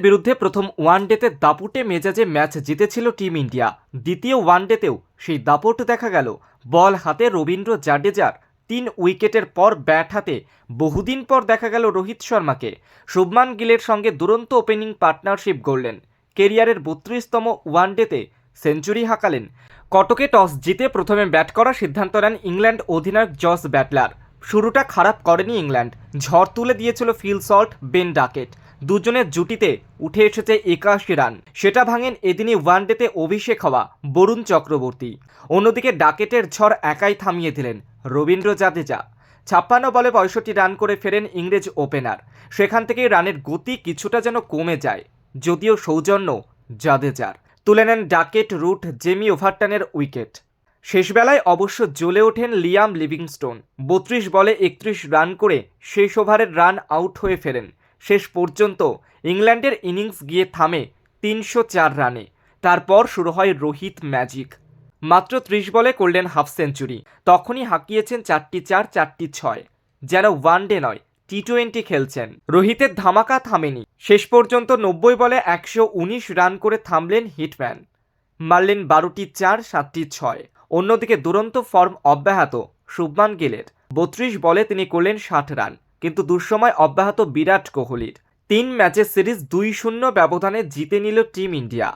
বিরুদ্ধে প্রথম ওয়ানডেতে দাপুটে মেজাজে ম্যাচ জিতেছিল টিম ইন্ডিয়া। দ্বিতীয় ওয়ানডেতেও সেই দাপট দেখা গেল। বল হাতে রবীন্দ্র জাডেজার 3 উইকেটের পর ব্যাট হাতে বহুদিন পর দেখা গেল রোহিত শর্মাকে। শুভমান গিলের সঙ্গে দুরন্ত ওপেনিং পার্টনারশিপ গড়লেন। কেরিয়ারের 32তম ওয়ানডেতে সেঞ্চুরি হাঁকালেন। কটকে টস জিতে প্রথমে ব্যাট করার সিদ্ধান্ত নেন ইংল্যান্ড অধিনায়ক জস ব্যাটলার। শুরুটা খারাপ করেনি ইংল্যান্ড, ঝড় তুলে দিয়েছিল ফিল সল্ট, বেন ডাকেট। দুজনের জুটিতে উঠে এসেছে 81 রান। সেটা ভাঙেন এদিনই ওয়ানডেতে অভিষেক হওয়া বরুণ চক্রবর্তী। অন্যদিকে ডাকেটের ঝড় একাই থামিয়ে দিলেন রবীন্দ্র জাদেজা। 56 বলে 65 রান করে ফেরেন ইংরেজ ওপেনার। সেখান থেকেই রানের গতি কিছুটা যেন কমে যায়, যদিও সৌজন্য জাদেজার। তুলে নেন ডাকেট, রুট, জেমি ওভারটনের উইকেট। শেষবেলায় অবশ্য জ্বলে ওঠেন লিয়াম লিভিংস্টোন। 32 বলে 31 রান করে শেষ ওভারের রান আউট হয়ে ফেরেন। শেষ পর্যন্ত ইংল্যান্ডের ইনিংস গিয়ে থামে 304 রানে। তারপর শুরু হয় রোহিত ম্যাজিক। মাত্র 30 বলে করলেন হাফ সেঞ্চুরি। তখনই হাঁকিয়েছেন 4টি 4, 4টি 6। যেন ওয়ানডে নয়, টি20 খেলছেন। রোহিতের ধামাকা থামেনি। শেষ পর্যন্ত 90 বলে 119 রান করে থামলেন হিটম্যান। মারলেন 12টি 4, 7টি 6। অন্যদিকে দুরন্ত ফর্ম অব্যাহত শুভমান গিলের। 32 বলে তিনি করলেন 60 রান, কিন্তু দুঃসময় অব্যাহত বিরাট কোহলির। 3 ম্যাচের সিরিজ 2-0 ব্যবধানে জিতে নিল টিম ইন্ডিয়া।